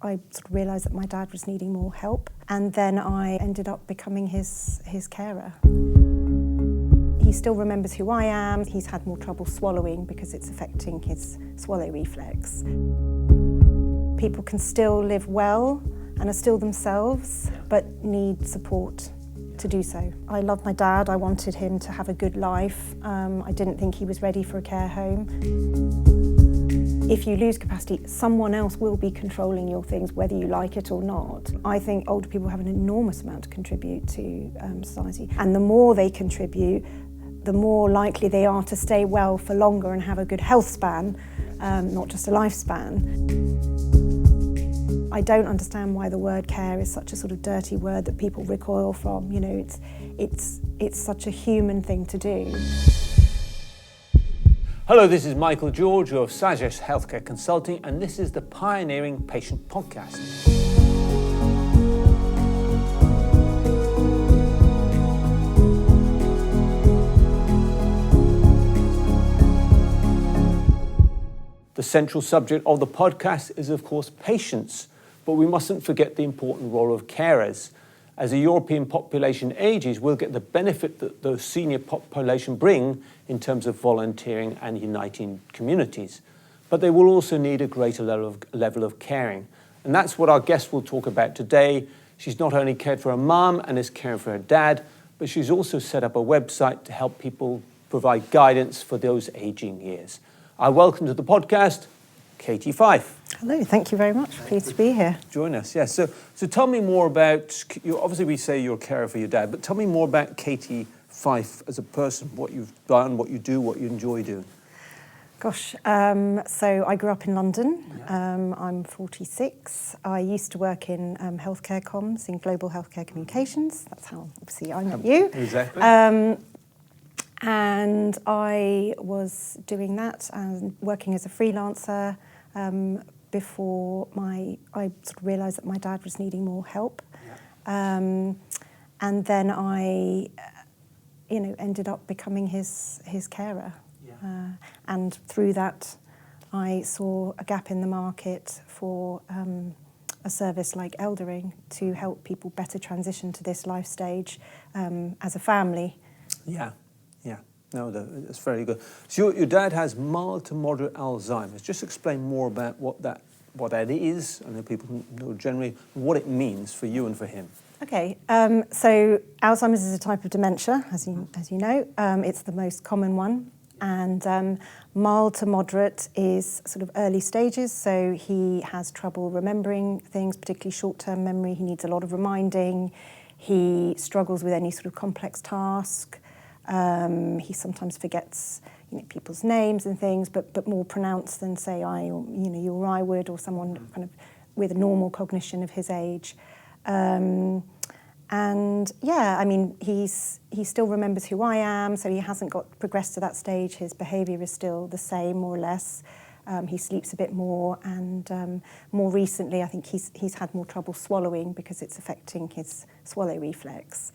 I sort of realised that my dad was needing more help, and then I ended up becoming his carer. He still remembers who I am. He's had more trouble swallowing because it's affecting his swallow reflex. People can still live well and are still themselves, but need support to do so. I love my dad. I wanted him to have a good life. I didn't think he was ready for a care home. If you lose capacity, someone else will be controlling your things, whether you like it or not. I think older people have an enormous amount to contribute to society. And the more they contribute, the more likely they are to stay well for longer and have a good health span, not just a lifespan. I don't understand why the word care is such a sort of dirty word that people recoil from. You know, it's such a human thing to do. Hello, this is Michael George of Sages Healthcare Consulting, and this is the Pioneering Patient Podcast. The central subject of the podcast is, of course, patients, but we mustn't forget the important role of carers. As the European population ages, we'll get the benefit that the senior population bring in terms of volunteering and uniting communities. But they will also need a greater level of caring. And that's what our guest will talk about today. She's not only cared for her mum and is caring for her dad, but she's also set up a website to help people provide guidance for those aging years. I welcome to the podcast, Katie Fyfe. Hello, thank you very much. Pleased to be here. Join us, yes. So tell me more about, obviously we say you're a carer for your dad, but tell me more about Katie Fyfe as a person, what you've done, what you do, what you enjoy doing. Gosh, so I grew up in London. I'm 46. I used to work in healthcare comms, in global healthcare communications. That's how, obviously, I met you. Exactly. And I was doing that and working as a freelancer before I sort of realised that my dad was needing more help. And then I, ended up becoming his carer. And through that, I saw a gap in the market for a service like Eldering to help people better transition to this life stage as a family. Yeah. No, that's very good. So your dad has mild to moderate Alzheimer's. Just explain more about what that is. I know people know generally what it means for you and for him. Okay, so Alzheimer's is a type of dementia, as you know. It's the most common one. And mild to moderate is sort of early stages. So he has trouble remembering things, particularly short-term memory. He needs a lot of reminding. He struggles with any sort of complex task. He sometimes forgets, people's names and things, but more pronounced than say I or you or I would, or someone kind of with a normal cognition of his age. He still remembers who I am, so he hasn't progressed to that stage. His behaviour is still the same, more or less. He sleeps a bit more, and more recently, I think he's had more trouble swallowing because it's affecting his swallow reflex.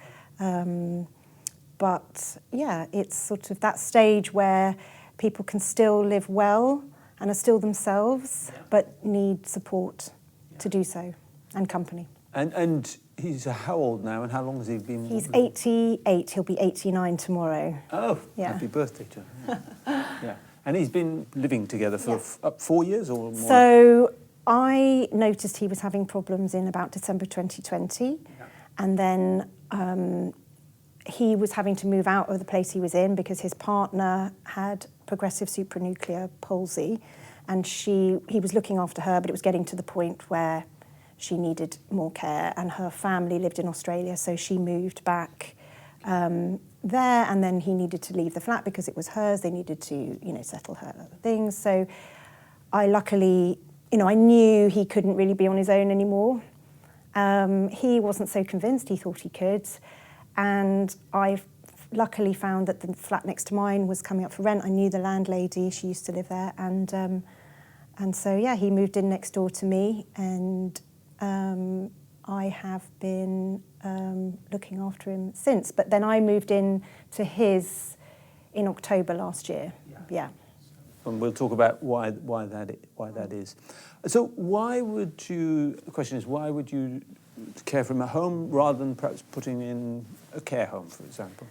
But yeah, it's sort of that stage where people can still live well and are still themselves, but need support to do so, and company. And he's how old now, and how long has he been? He's 88, he'll be 89 tomorrow. Oh, yeah. Happy birthday to him. Yeah. And he's been living together for 4 years or more? So I noticed he was having problems in about December 2020, and then he was having to move out of the place he was in because his partner had progressive supranuclear palsy, and he was looking after her, but it was getting to the point where she needed more care, and her family lived in Australia, so she moved back there, and then he needed to leave the flat because it was hers. They needed to, settle her things. So I luckily, I knew he couldn't really be on his own anymore. He wasn't so convinced. He thought he could. And I luckily found that the flat next to mine was coming up for rent. I knew the landlady, she used to live there. And so, he moved in next door to me, and I have been looking after him since. But then I moved in to his in October last year. Yeah. and we'll talk about why that is. So the question is, why would you care for him at home rather than perhaps putting in a care home, for example?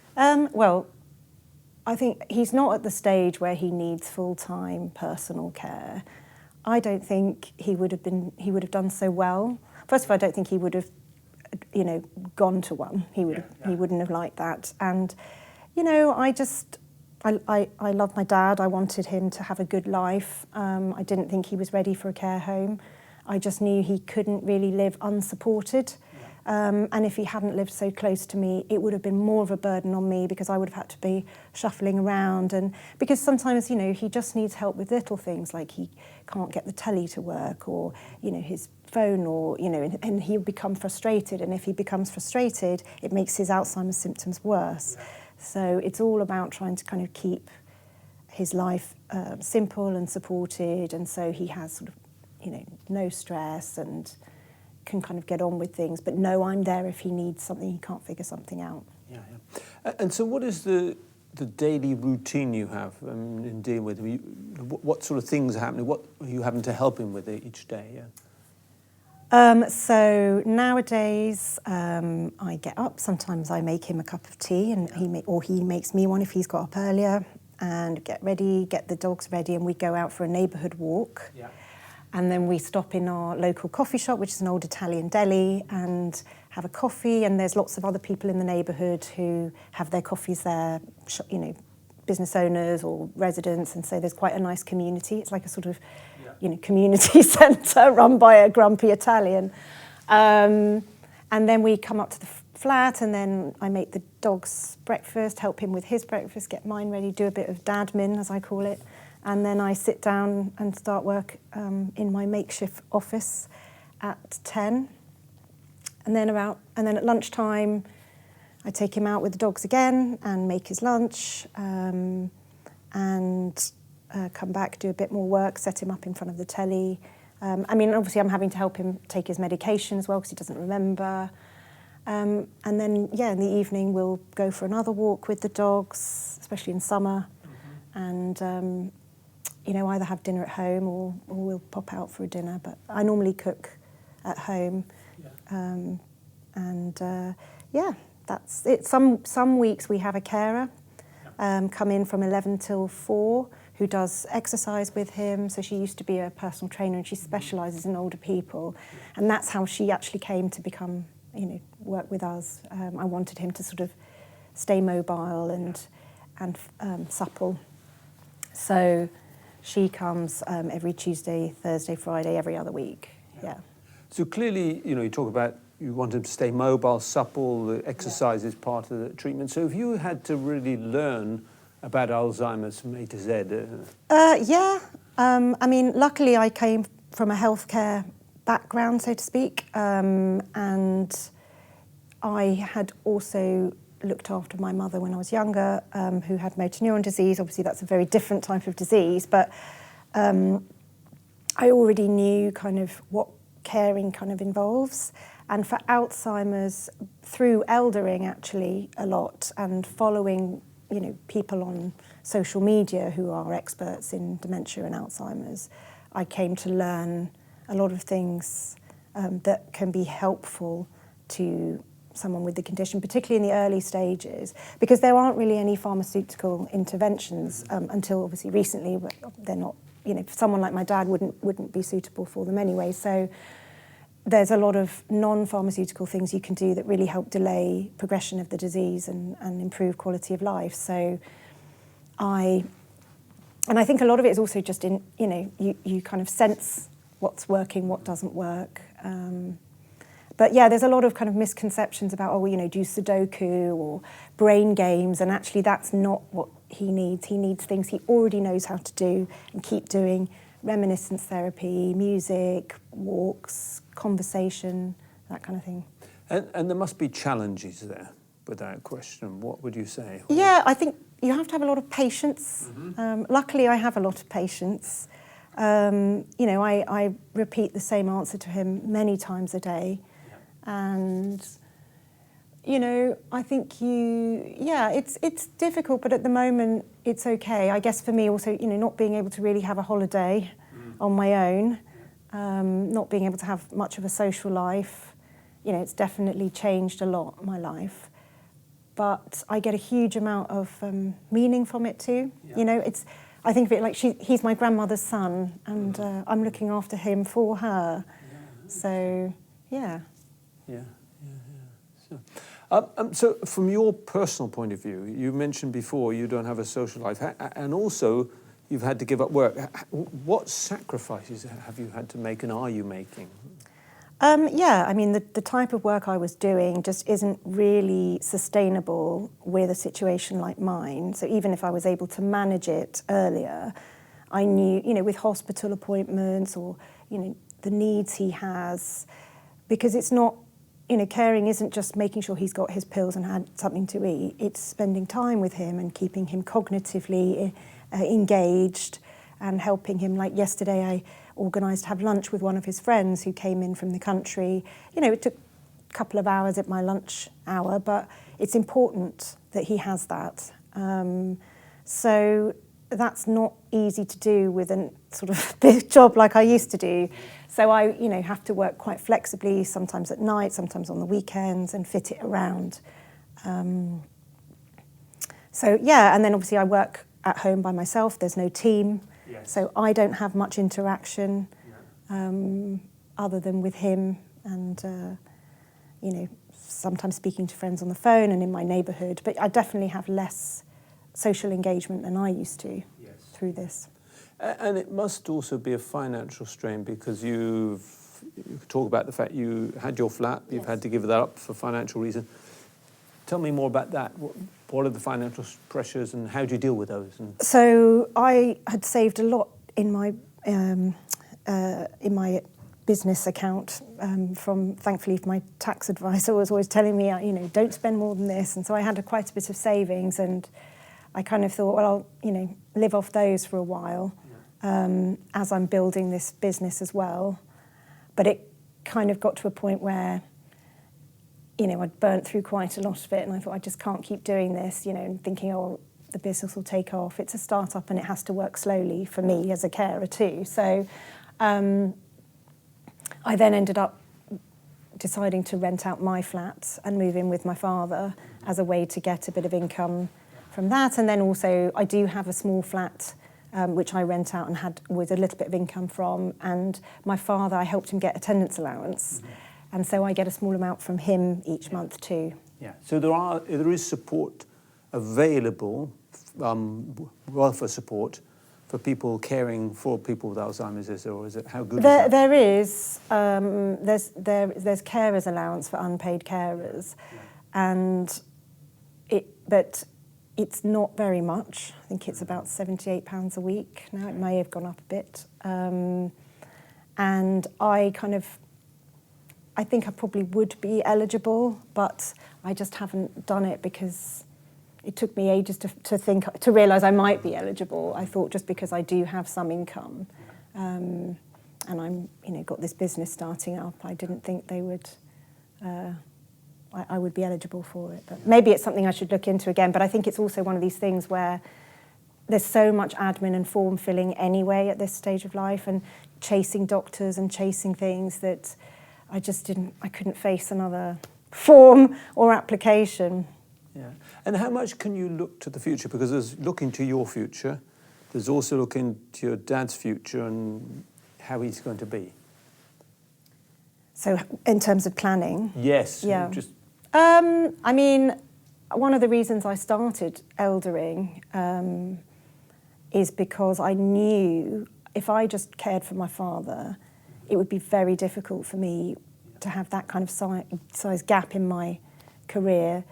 Well, I think he's not at the stage where he needs full-time personal care. I don't think he would have done so well. First of all, I don't think he would have, gone to one. He wouldn't have liked that. And, I love my dad. I wanted him to have a good life. I didn't think he was ready for a care home. I just knew he couldn't really live unsupported. And if he hadn't lived so close to me, it would have been more of a burden on me because I would have had to be shuffling around. And because sometimes, he just needs help with little things like he can't get the telly to work or, his phone or, and he'll become frustrated. And if he becomes frustrated, it makes his Alzheimer's symptoms worse. Yeah. So it's all about trying to kind of keep his life simple and supported. And so he has sort of, no stress and can kind of get on with things, but know I'm there if he needs something, he can't figure something out. Yeah. And so what is the daily routine you have in dealing with him? What sort of things are happening? What are you having to help him with each day? Yeah. So nowadays, I get up. Sometimes I make him a cup of tea, and he makes me one if he's got up earlier, and get the dogs ready, and we go out for a neighbourhood walk. Yeah. And then we stop in our local coffee shop, which is an old Italian deli, and have a coffee. And there's lots of other people in the neighbourhood who have their coffees there, business owners or residents. And so there's quite a nice community. It's like a sort of, community centre run by a grumpy Italian. And then we come up to the flat, and then I make the dog's breakfast, help him with his breakfast, get mine ready, do a bit of dadmin, as I call it. And then I sit down and start work in my makeshift office at 10. And then at lunchtime, I take him out with the dogs again and make his lunch, and come back, do a bit more work, set him up in front of the telly. Obviously I'm having to help him take his medication as well because he doesn't remember. And then, in the evening we'll go for another walk with the dogs, especially in summer. Mm-hmm. And either have dinner at home or we'll pop out for a dinner. But I normally cook at home. Yeah. That's it. Some weeks we have a carer come in from 11 till 4 who does exercise with him. So she used to be a personal trainer and she specialises in older people. And that's how she actually came to become, work with us. I wanted him to sort of stay mobile and supple. So she comes every Tuesday, Thursday, Friday, every other week. Yeah. So clearly, you talk about you want him to stay mobile, supple, the exercise is part of the treatment. So have you had to really learn about Alzheimer's from A to Z? Luckily I came from a healthcare background, so to speak, and I had also looked after my mother when I was younger, who had motor neuron disease. Obviously, that's a very different type of disease, but I already knew kind of what caring kind of involves. And for Alzheimer's, through eldering actually a lot and following, people on social media who are experts in dementia and Alzheimer's, I came to learn a lot of things that can be helpful to someone with the condition, particularly in the early stages, because there aren't really any pharmaceutical interventions until obviously recently. They're not, someone like my dad wouldn't be suitable for them anyway. So there's a lot of non-pharmaceutical things you can do that really help delay progression of the disease and improve quality of life. So I think a lot of it is also just in, you kind of sense what's working, what doesn't work. But there's a lot of kind of misconceptions about, do Sudoku or brain games, and actually that's not what he needs. He needs things he already knows how to do and keep doing: reminiscence therapy, music, walks, conversation, that kind of thing. And there must be challenges there, without question. What would you say? Yeah, I think you have to have a lot of patience. Mm-hmm. Luckily, I have a lot of patience. I repeat the same answer to him many times a day. And you know, I think it's difficult, but at the moment it's okay. I guess for me also, you know, not being able to really have a holiday on my own, not being able to have much of a social life, you know, it's definitely changed a lot, my life. But I get a huge amount of meaning from it too. Yeah. You know, I think of it like he's my grandmother's son, and I'm looking after him for her. Yeah. So, yeah. Yeah. So from your personal point of view, you mentioned before you don't have a social life, and also you've had to give up work. What sacrifices have you had to make, and are you making? Yeah, I mean, the type of work I was doing just isn't really sustainable with a situation like mine. So even if I was able to manage it earlier, I knew, you know, with hospital appointments or, you know, the needs he has, because it's not, you know, caring isn't just making sure he's got his pills and had something to eat. It's spending time with him and keeping him cognitively engaged and helping him. Like yesterday, I organised to have lunch with one of his friends who came in from the country. You know, it took a couple of hours at my lunch hour, but it's important that he has that. So that's not easy to do with a sort of big job like I used to do. So I, you know, have to work quite flexibly, sometimes at night, sometimes on the weekends, and fit it around. So yeah, and then obviously I work at home by myself. There's no team, yes. So I don't have much interaction other than with him, and you know, sometimes speaking to friends on the phone and in my neighbourhood. But I definitely have less social engagement than I used to, yes, through this. And it must also be a financial strain, because you talk about the fact you had your flat, you've yes. had to give that up for financial reasons. Tell me more about that. What are the financial pressures, and how do you deal with those? So I had saved a lot in my business account from, thankfully, my tax advisor was always telling me, you know, don't spend more than this. And so I had quite a bit of savings, and I kind of thought, well, I'll, you know, live off those for a while as I'm building this business as well. But it kind of got to a point where, you know, I'd burnt through quite a lot of it, and I thought, I just can't keep doing this, you know, and thinking, oh, the business will take off. It's a start-up and it has to work slowly for me as a carer too. So I then ended up deciding to rent out my flat and move in with my father as a way to get a bit of income from that. And then also I do have a small flat which I rent out and had with a little bit of income from, and my father, I helped him get attendance allowance. Mm-hmm. And so I get a small amount from him each month too. Yeah. So there is support available, welfare support for people caring for people with Alzheimer's, or is it, how good is that? There is. There's carers allowance for unpaid carers, and but it's not very much. I think it's about £78 a week now. It may have gone up a bit, and I think I probably would be eligible, but I just haven't done it because it took me ages to realise I might be eligible. I thought just because I do have some income, and I'm, you know, got this business starting up, I didn't think they would. I would be eligible for it. But maybe it's something I should look into again. But I think it's also one of these things where there's so much admin and form filling anyway at this stage of life, and chasing doctors and chasing things, that I couldn't face another form or application. Yeah. And how much can you look to the future? Because there's looking to your future, there's also looking to your dad's future and how he's going to be. So in terms of planning? Yes. Yeah. I mean, one of the reasons I started Eldering is because I knew if I just cared for my father, it would be very difficult for me to have that kind of size gap in my career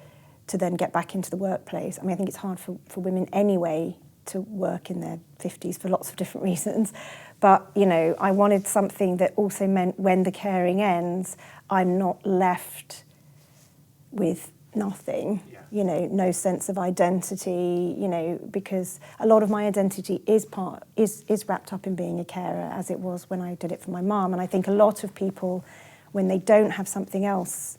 to then get back into the workplace. I mean, I think it's hard for women anyway to work in their 50s for lots of different reasons. But, you know, I wanted something that also meant when the caring ends, I'm not left with nothing, you know, no sense of identity, you know, because a lot of my identity is wrapped up in being a carer, as it was when I did it for my mum. And I think a lot of people, when they don't have something else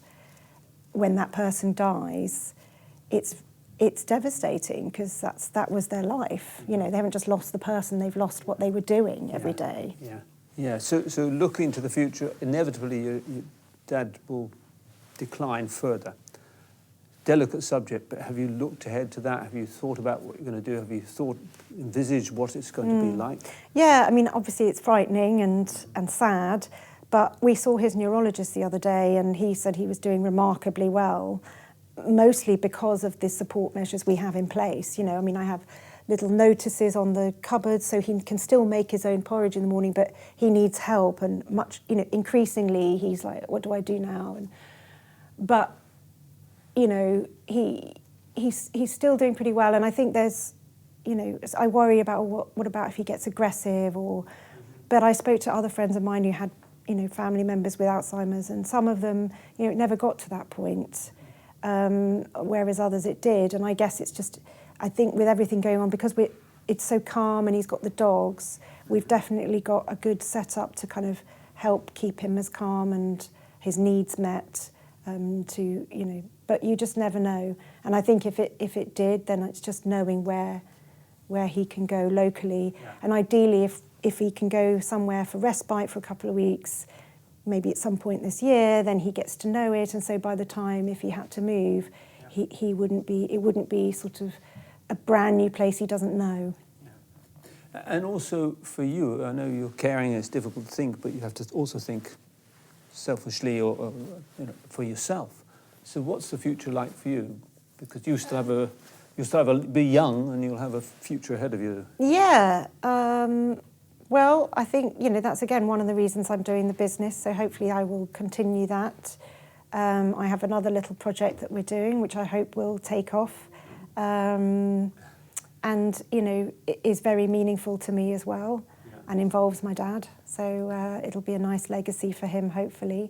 when that person dies, it's devastating because that was their life. You know, they haven't just lost the person; they've lost what they were doing every day. Yeah. So looking to the future, inevitably your dad will decline further. Delicate subject, but have you looked ahead to that? Have you thought about what you're going to do? Have you envisaged what it's going to be like? Yeah, I mean, obviously it's frightening and sad, but we saw his neurologist the other day and he said he was doing remarkably well, mostly because of the support measures we have in place. You know, I mean, I have little notices on the cupboard so he can still make his own porridge in the morning, but he needs help, and increasingly he's like, what do I do now? But you know, he's still doing pretty well, and I think there's, you know, I worry about what about if he gets aggressive or. But I spoke to other friends of mine who had, you know, family members with Alzheimer's, and some of them, you know, it never got to that point, whereas others it did. And I guess it's just, I think with everything going on, because it's so calm and he's got the dogs, we've definitely got a good setup to kind of help keep him as calm and his needs met. To, you know, but you just never know. And I think if it did, then it's just knowing where he can go locally. Yeah. And ideally, if he can go somewhere for respite for a couple of weeks, maybe at some point this year, then he gets to know it. And so by the time, if he had to move, yeah, it wouldn't be sort of a brand new place he doesn't know. Yeah. And also for you, I know you're caring, it's difficult to think, but you have to also think selfishly or you know, for yourself. So what's the future like for you? Because you still have be young and you'll have a future ahead of you. Yeah. Well, I think, you know, that's again one of the reasons I'm doing the business. So hopefully I will continue that. I have another little project that we're doing, which I hope will take off. And, you know, it is very meaningful to me as well. And involves my dad, so it'll be a nice legacy for him, hopefully.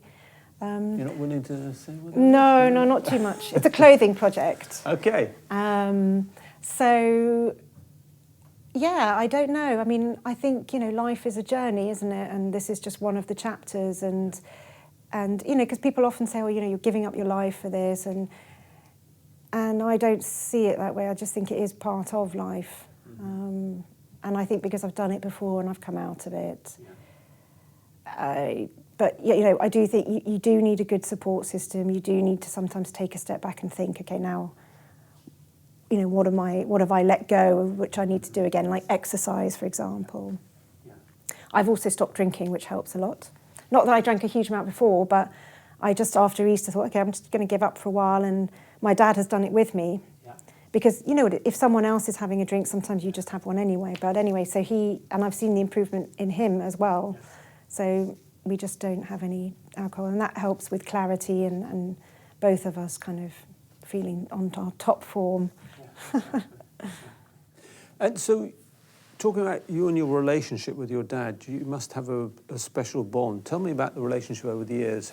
You're not willing to say what? No, not too much. It's a clothing project. Okay. So, yeah, I don't know. I mean, I think, you know, life is a journey, isn't it? And this is just one of the chapters. And you know, because people often say, oh, you know, you're giving up your life for this, and I don't see it that way. I just think it is part of life. And I think because I've done it before and I've come out of it. But, you know, I do think you do need a good support system. You do need to sometimes take a step back and think, okay, now, you know, what have I let go of, which I need to do again, like exercise, for example. Yeah. I've also stopped drinking, which helps a lot. Not that I drank a huge amount before, but I just after Easter thought, okay, I'm just going to give up for a while, and my dad has done it with me. Because, you know, if someone else is having a drink, sometimes you just have one anyway. But anyway, so and I've seen the improvement in him as well. Yes. So we just don't have any alcohol. And that helps with clarity and both of us kind of feeling on our top form. Yeah. And so, talking about you and your relationship with your dad, you must have a special bond. Tell me about the relationship over the years.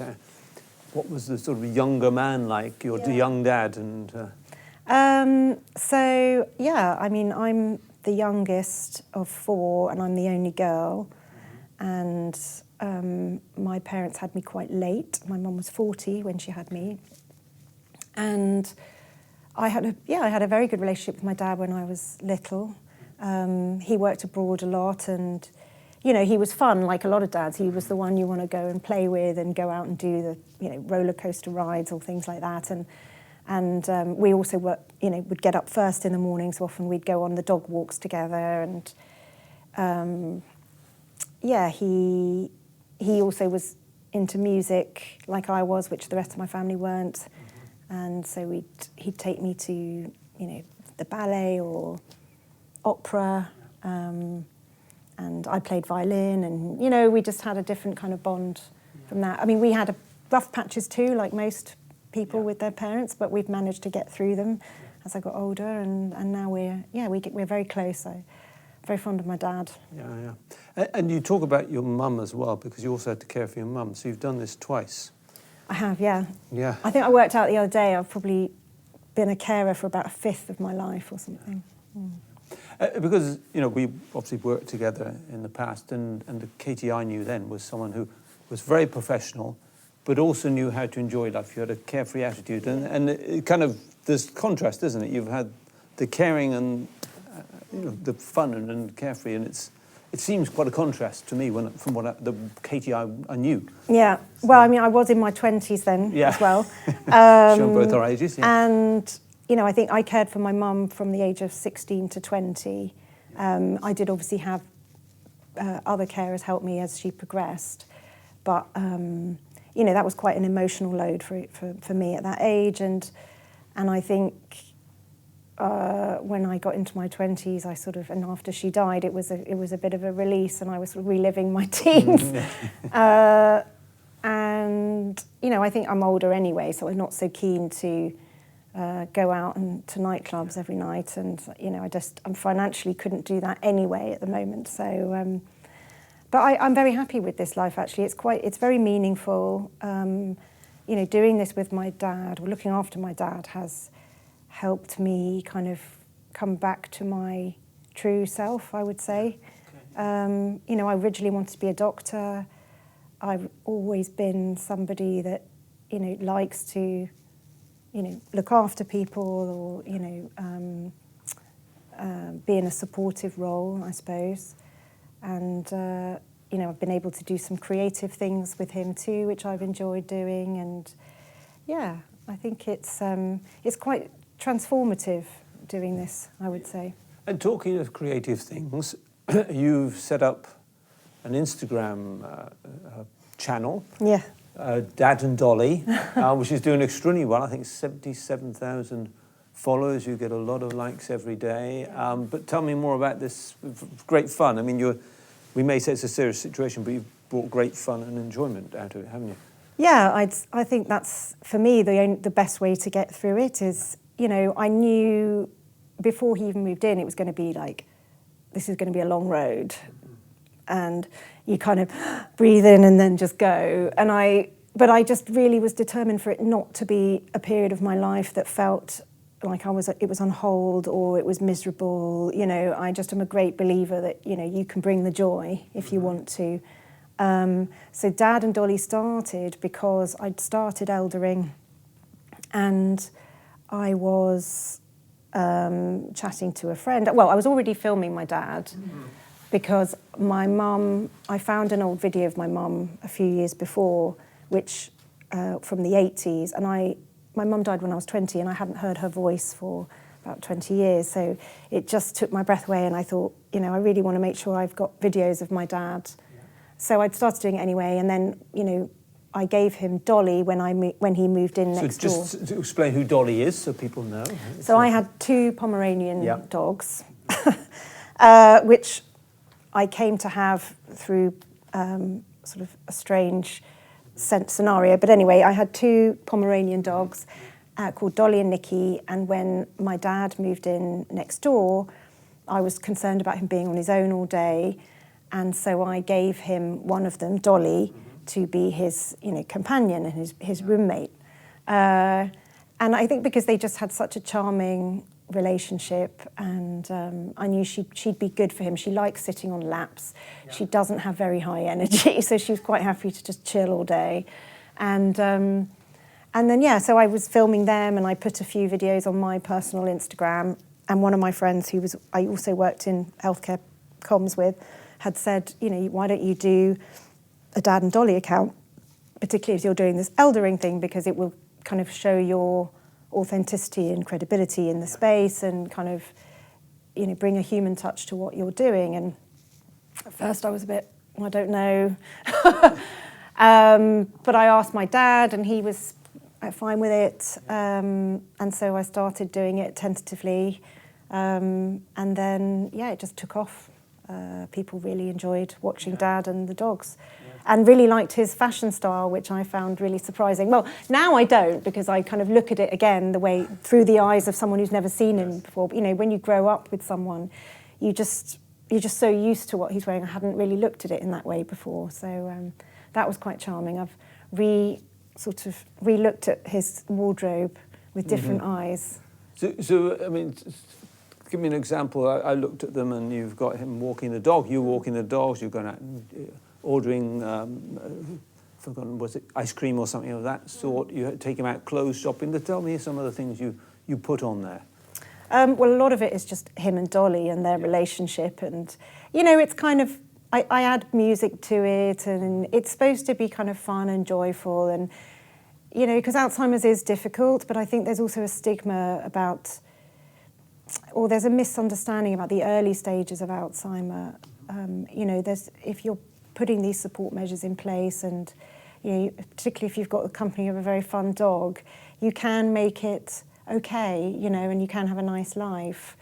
What was the sort of younger man like, your young dad? And so, yeah, I mean, I'm the youngest of four and I'm the only girl. And my parents had me quite late. My mum was 40 when she had me. And I had a very good relationship with my dad when I was little. He worked abroad a lot, and, you know, he was fun, like a lot of dads. He was the one you want to go and play with and go out and do the, you know, roller coaster rides or things like that. And we also would get up first in the morning, so often we'd go on the dog walks together. And he also was into music like I was, which the rest of my family weren't. And so he'd take me to, you know, the ballet or opera, and I played violin, and, you know, we just had a different kind of bond from that. I mean, we had rough patches too, like most people with their parents, but we've managed to get through them as I got older, and now we're very close. I'm very fond of my dad. Yeah. And you talk about your mum as well, because you also had to care for your mum, so you've done this twice. I have, yeah. Yeah. I think I worked out the other day, I've probably been a carer for about a fifth of my life or something. Because, you know, we obviously worked together in the past, and the Katie I knew then was someone who was very professional, but also knew how to enjoy life. You had a carefree attitude, and it kind of, there's contrast, isn't it? You've had the caring and the fun and carefree, and it seems quite a contrast to me from the Katie I knew. Yeah. Well, I mean, I was in my 20s then as well. Showing both our ages. Yeah. And I think I cared for my mum from the age of 16 to 20. I did obviously have other carers help me as she progressed, but that was quite an emotional load for me at that age, and I think when I got into my 20s, I sort of, and after she died, it was a bit of a release, and I was sort of reliving my teens. And I think I'm older anyway, so I'm not so keen to go out and to nightclubs every night, and I financially couldn't do that anyway at the moment. So, but I'm very happy with this life. Actually, it's very meaningful. Doing this with my dad, or looking after my dad, has helped me kind of come back to my true self, I would say. Okay. I originally wanted to be a doctor. I've always been somebody that likes to look after people, or be in a supportive role, I suppose. And I've been able to do some creative things with him too, which I've enjoyed doing. And yeah, I think it's quite transformative doing this, I would say. And talking of creative things, you've set up an Instagram channel. Yeah. Dad and Dolly, which is doing extremely well. I think 77,000 followers. You get a lot of likes every day. But tell me more about this. Great fun. I mean, we may say it's a serious situation, but you've brought great fun and enjoyment out of it, haven't you? Yeah, I think that's, for me, the best way to get through it is, I knew before he even moved in, it was going to be like, this is going to be a long road. And you kind of breathe in and then just go. But I just really was determined for it not to be a period of my life that felt like it was on hold or it was miserable. I just am a great believer that, you can bring the joy if you want to. So Dad and Dolly started because I'd started eldering, and I was chatting to a friend. Well, I was already filming my dad. Mm-hmm. Because my mum, I found an old video of my mum a few years before, which from the 80s, and my mum died when I was 20, and I hadn't heard her voice for about 20 years, so it just took my breath away, and I thought, I really want to make sure I've got videos of my dad. Yeah. So I'd started doing it anyway, and then, I gave him Dolly when he moved in next door. So just to explain who Dolly is, so people know. So I had 2 Pomeranian dogs, which I came to have through sort of a strange scenario. But anyway, I had 2 Pomeranian dogs called Dolly and Nicky, and when my dad moved in next door, I was concerned about him being on his own all day, and so I gave him one of them, Dolly, to be his companion and his roommate. And I think because they just had such a charming relationship, and I knew she'd be good for him. She likes sitting on laps. Yeah. She doesn't have very high energy, so she was quite happy to just chill all day. And then so I was filming them, and I put a few videos on my personal Instagram. And one of my friends, I also worked in healthcare comms with, had said, why don't you do a Dad and Dolly account, particularly if you're doing this eldering thing, because it will kind of show your authenticity and credibility in the space, and kind of, bring a human touch to what you're doing. And at first I was a bit, I don't know. But I asked my dad, and he was fine with it. And so I started doing it tentatively. And then, it just took off. People really enjoyed watching Dad and the dogs. And really liked his fashion style, which I found really surprising. Well, now I don't, because I kind of look at it again through the eyes of someone who's never seen him before. But, when you grow up with someone, you're just so used to what he's wearing. I hadn't really looked at it in that way before. So that was quite charming. I've re-looked at his wardrobe with different eyes. So, I mean, give me an example. I looked at them, and you've got him walking the dog. You're walking the dogs. You're going out ordering forgotten, was it ice cream or something of that sort? You take him out clothes shopping. Tell me some of the things you put on there. Well, a lot of it is just him and Dolly and their relationship, and it's kind of I add music to it, and it's supposed to be kind of fun and joyful, and because Alzheimer's is difficult, but I think there's also a stigma about, or there's a misunderstanding about the early stages of Alzheimer. If you're putting these support measures in place, and particularly if you've got the company of a very fun dog, you can make it okay, and you can have a nice life.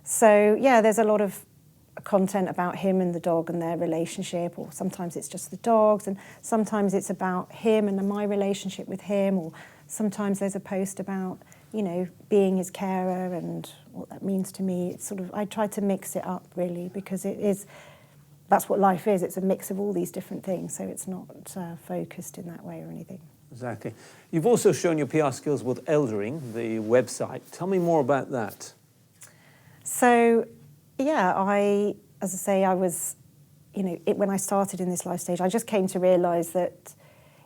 So yeah, there's a lot of content about him and the dog and their relationship, or sometimes it's just the dogs, and sometimes it's about him and my relationship with him, or sometimes there's a post about being his carer and what that means to me. It's sort of, I try to mix it up really, because that's what life is. It's a mix of all these different things, so it's not focused in that way or anything. Exactly. You've also shown your PR skills with Eldering, the website. Tell me more about that. So, yeah, as I say, I was, when I started in this life stage, I just came to realise that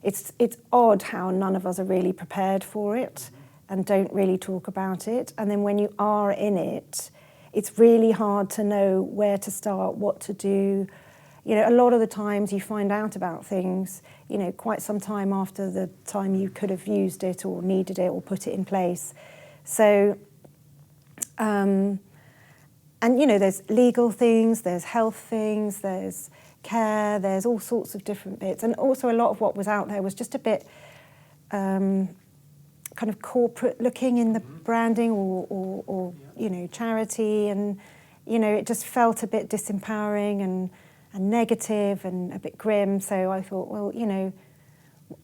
it's odd how none of us are really prepared for it and don't really talk about it. And then when you are in it, it's really hard to know where to start, what to do. A lot of the times you find out about things, quite some time after the time you could have used it or needed it or put it in place. So, there's legal things, there's health things, there's care, there's all sorts of different bits. And also a lot of what was out there was just a bit kind of corporate looking in the branding or charity. And, it just felt a bit disempowering and negative and a bit grim. So I thought, well,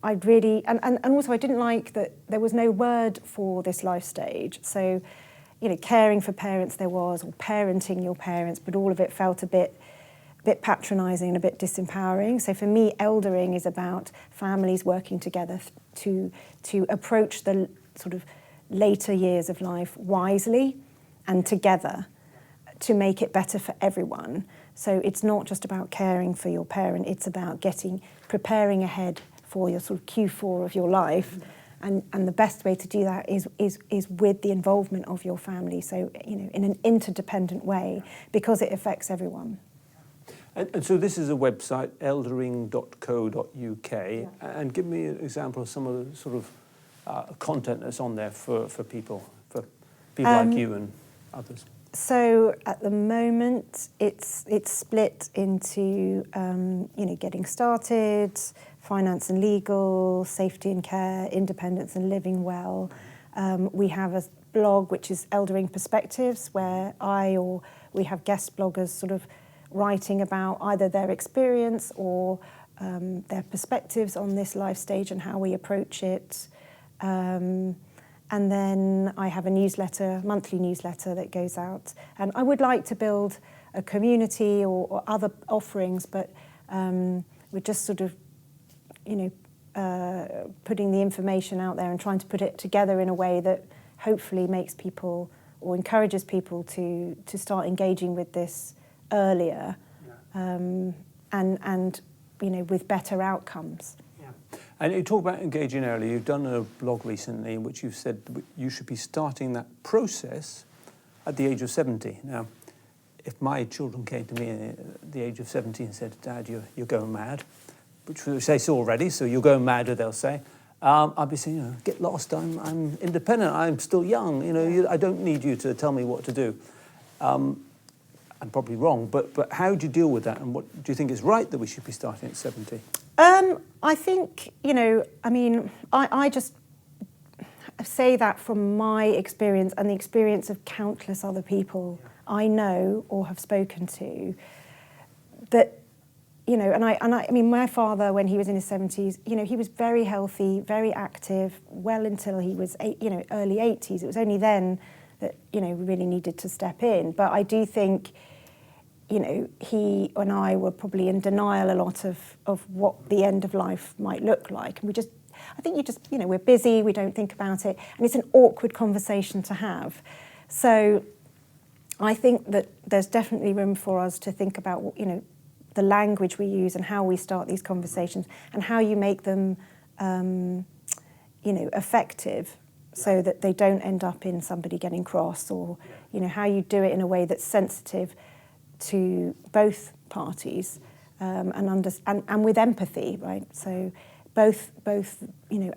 I'd really... And also I didn't like that there was no word for this life stage. So... caring for parents there was, or parenting your parents, but all of it felt a bit patronising and a bit disempowering. So for me, Eldering is about families working together to approach the sort of later years of life wisely and together to make it better for everyone. So it's not just about caring for your parent, it's about preparing ahead for your sort of Q4 of your life. And the best way to do that is with the involvement of your family, so in an interdependent way, because it affects everyone. And so this is a website, eldering.co.uk, and give me an example of some of the sort of content that's on there for people like you and others. So at the moment, it's split into getting started, finance and legal, safety and care, independence and living well. We have a blog which is Eldering Perspectives, where we have guest bloggers sort of writing about either their experience or their perspectives on this life stage and how we approach it. And then I have a monthly newsletter that goes out. And I would like to build a community or other offerings, but we're just sort of, putting the information out there and trying to put it together in a way that hopefully makes people or encourages people to start engaging with this earlier, and with better outcomes. And you talk about engaging early. You've done a blog recently in which you've said you should be starting that process at the age of 70. Now, if my children came to me at the age of 70 and said, "Dad, you're going mad," which we say so already, so you're going mad, they'll say, I'd be saying, get lost, I'm independent, I'm still young, I don't need you to tell me what to do. I'm probably wrong, but how do you deal with that, and what do you think is right that we should be starting at 70? I think, I just say that from my experience and the experience of countless other people I know or have spoken to, that, my father, when he was in his 70s, he was very healthy, very active, well until he was, early 80s. It was only then that, we really needed to step in. But I do think, he and I were probably in denial a lot of what the end of life might look like. And we're busy, we don't think about it, and it's an awkward conversation to have. So I think that there's definitely room for us to think about, the language we use and how we start these conversations and how you make them, effective, so that they don't end up in somebody getting cross, or how you do it in a way that's sensitive to both parties, and with empathy, right? So both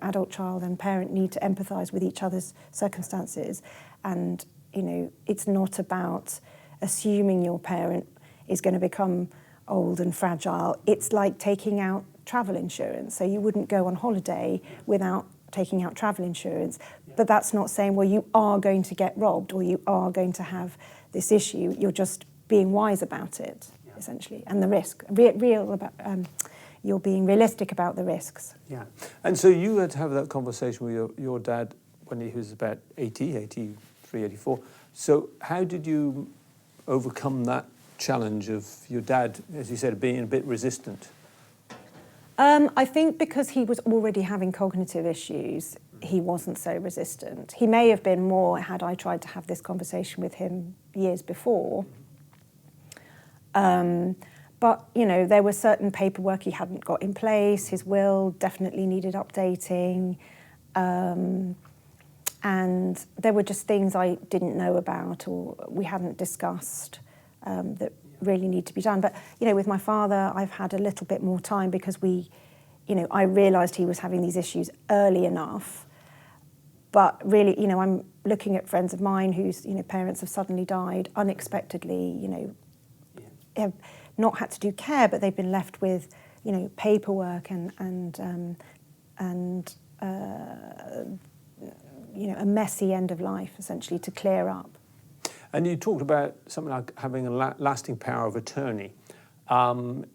adult child and parent need to empathise with each other's circumstances, and it's not about assuming your parent is going to become old and fragile. It's like taking out travel insurance. So you wouldn't go on holiday without taking out travel insurance. But that's not saying, well, you are going to get robbed or you are going to have this issue. You're just being wise about it, essentially, and the risk. You're being realistic about the risks. Yeah. And so you had to have that conversation with your dad when he was about 83, 84. So how did you overcome that challenge of your dad, as you said, being a bit resistant? I think because he was already having cognitive issues, he wasn't so resistant. He may have been more had I tried to have this conversation with him years before. But, there was certain paperwork he hadn't got in place. His will definitely needed updating. And there were just things I didn't know about or we hadn't discussed that really need to be done. But, with my father, I've had a little bit more time because I realised he was having these issues early enough. But really, I'm looking at friends of mine whose, parents have suddenly died unexpectedly, have not had to do care, but they've been left with, paperwork and a messy end of life, essentially, to clear up. And you talked about something like having a lasting power of attorney. Some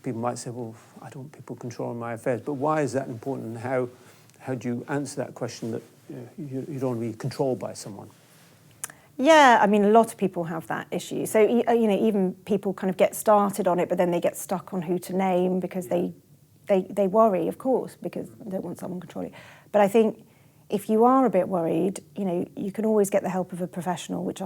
people might say, well, I don't want people controlling my affairs, but why is that important, and how do you answer that question that you don't want to be controlled by someone? Yeah, a lot of people have that issue. So, even people kind of get started on it, but then they get stuck on who to name because they worry, of course, because they don't want someone controlling. But I think if you are a bit worried, you can always get the help of a professional, which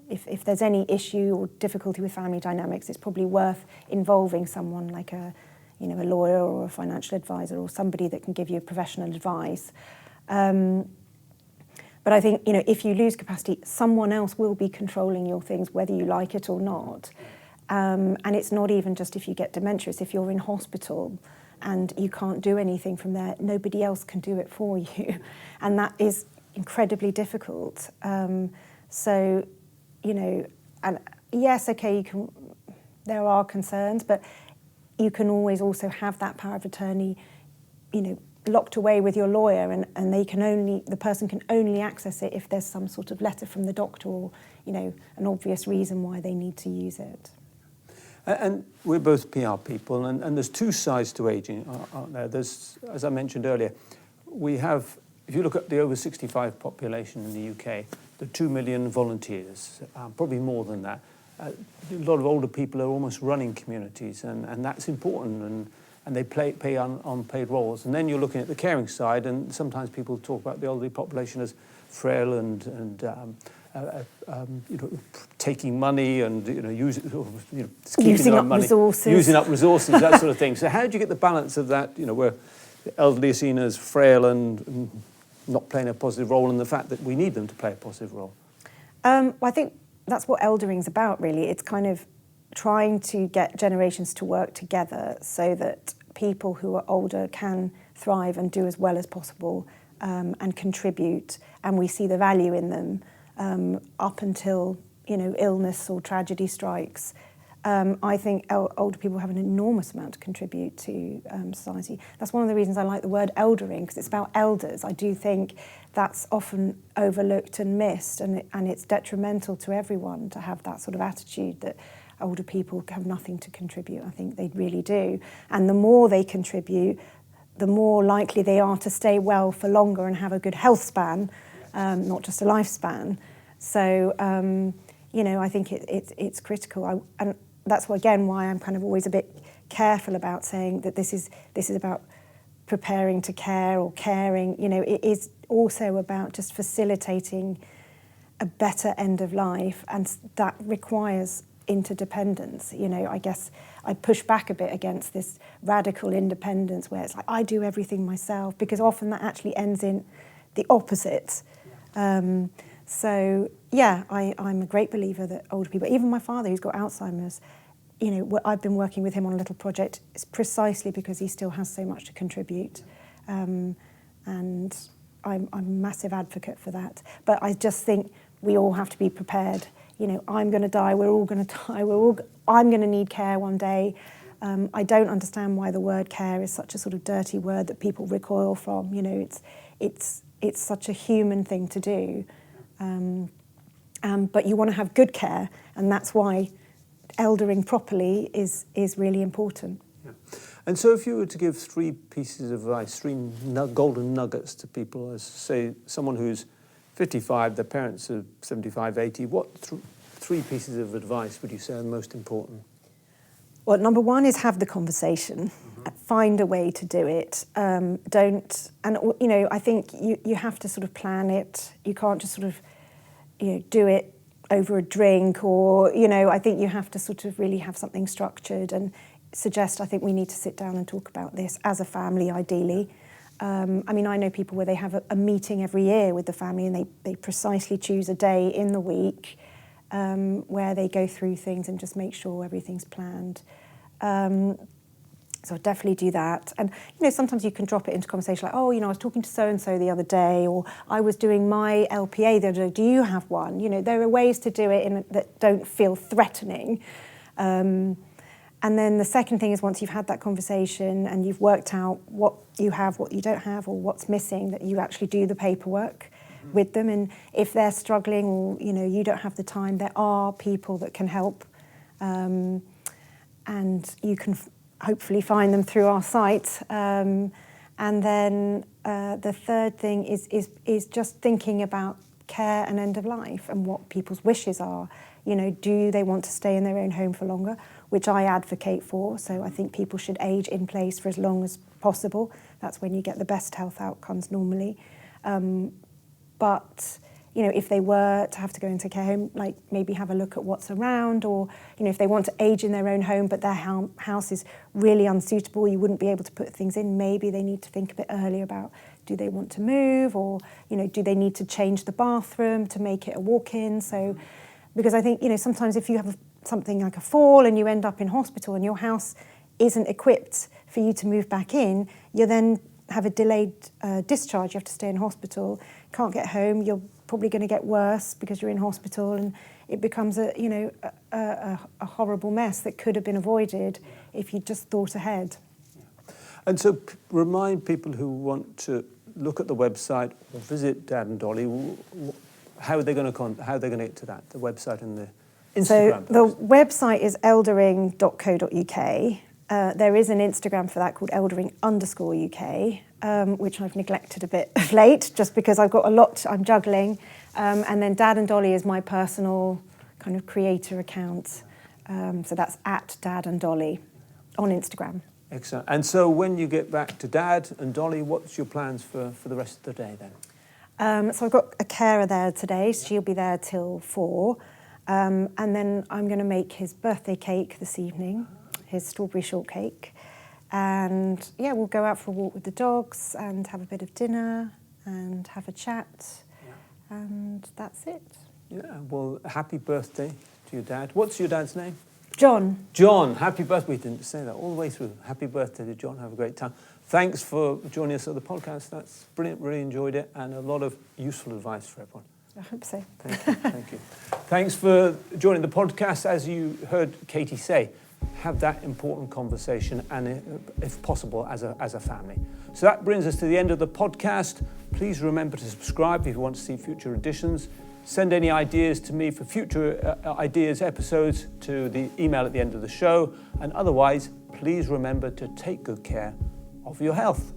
if there's any issue or difficulty with family dynamics, it's probably worth involving someone like a lawyer or a financial advisor or somebody that can give you professional advice. But I think, if you lose capacity, someone else will be controlling your things, whether you like it or not. And it's not even just if you get dementia, it's if you're in hospital and you can't do anything from there, nobody else can do it for you. And that is incredibly difficult. And yes, okay, there are concerns, but you can always also have that power of attorney, locked away with your lawyer, and the person can only access it if there's some sort of letter from the doctor or, an obvious reason why they need to use it. And we're both PR people, and there's two sides to ageing, aren't there? There's, as I mentioned earlier, we have, if you look at the over 65 population in the UK, there are 2 million volunteers, probably more than that. A lot of older people are almost running communities, and that's important, and they play unpaid roles. And then you're looking at the caring side, and sometimes people talk about the elderly population as frail and taking money and using up resources, that sort of thing. So how do you get the balance of that? Where the elderly are seen as frail and not playing a positive role, and the fact that we need them to play a positive role. Well, I think that's what eldering's about, really. It's kind of trying to get generations to work together so that people who are older can thrive and do as well as possible and contribute, and we see the value in them up until illness or tragedy strikes. I think older people have an enormous amount to contribute to society. That's one of the reasons I like the word eldering, because it's about elders. I do think that's often overlooked and missed, and it's detrimental to everyone to have that sort of attitude that older people have nothing to contribute. I think they really do. And the more they contribute, the more likely they are to stay well for longer and have a good health span, not just a lifespan. So, I think it's critical. And that's why I'm kind of always a bit careful about saying that this is about preparing to care or caring. It is also about just facilitating a better end of life, and that requires interdependence. You know, I guess I push back a bit against this radical independence where it's like, I do everything myself, because often that actually ends in the opposite. So, yeah, I'm a great believer that older people, even my father who's got Alzheimer's, you know, I've been working with him on a little project. It's precisely because he still has so much to contribute. And I'm a massive advocate for that. But I just think we all have to be prepared. You know, I'm going to die, we're all going to die, I'm going to need care one day. I don't understand why the word care is such a sort of dirty word that people recoil from. You know, it's such a human thing to do. But you want to have good care, and that's why eldering properly is really important. Yeah. And so if you were to give 3 pieces of advice, 3 golden nuggets to people, as say someone who's 55, their parents are 75, 80, what 3 pieces of advice would you say are most important? Well, number 1 is have the conversation. Find a way to do it. Don't, and you know, I think you have to sort of plan it. You can't just sort of, you know, do it over a drink, or, you know, I think you have to sort of really have something structured and suggest, I think we need to sit down and talk about this as a family, ideally. I mean, I know people where they have a meeting every year with the family, and they precisely choose a day in the week where they go through things and just make sure everything's planned. So I'll definitely do that. And, you know, sometimes you can drop it into conversation like, oh, you know, I was talking to so-and-so the other day, or I was doing my LPA the other day, do you have one? You know, there are ways to do it that don't feel threatening. And then the second thing is, once you've had that conversation and you've worked out what you have, what you don't have, or what's missing, that you actually do the paperwork with them. And if they're struggling, or, you know, you don't have the time, there are people that can help. And you can hopefully find them through our site. And then the third thing is just thinking about care and end of life and what people's wishes are. You know, do they want to stay in their own home for longer, which I advocate for. So I think people should age in place for as long as possible. That's when you get the best health outcomes normally. But, you know, if they were to have to go into a care home, like maybe have a look at what's around, or, you know, if they want to age in their own home but their house is really unsuitable, you wouldn't be able to put things in, maybe they need to think a bit earlier about, do they want to move, or, you know, do they need to change the bathroom to make it a walk-in? So, because I think, you know, sometimes if you have something like a fall and you end up in hospital and your house isn't equipped for you to move back in, you then have a delayed discharge, you have to stay in hospital, can't get home, you're probably going to get worse because you're in hospital, and it becomes a horrible mess that could have been avoided if you just thought ahead. And so remind people who want to look at the website or visit Dad and Dolly, how are they going to get to that, the website and the Instagram? So the website is eldering.co.uk. There is an Instagram for that called eldering_UK, which I've neglected a bit of late, just because I've got a lot I'm juggling. And then Dad and Dolly is my personal kind of creator account. So that's at Dad and Dolly on Instagram. Excellent. And so when you get back to Dad and Dolly, what's your plans for the rest of the day then? So I've got a carer there today. She'll be there till 4. And then I'm going to make his birthday cake this evening, his strawberry shortcake. And yeah, we'll go out for a walk with the dogs and have a bit of dinner and have a chat. Yeah. And that's it. Yeah, well, happy birthday to your dad. What's your dad's name? John. John, happy birthday. We didn't say that all the way through. Happy birthday to John. Have a great time. Thanks for joining us at the podcast. That's brilliant. Really enjoyed it, and a lot of useful advice for everyone. I hope so. Thank you. Thank you. Thanks for joining the podcast. As you heard Katie say, have that important conversation, and if possible, as a family. So that brings us to the end of the podcast. Please remember to subscribe if you want to see future editions. Send any ideas to me for future episodes to the email at the end of the show. And otherwise, please remember to take good care of your health.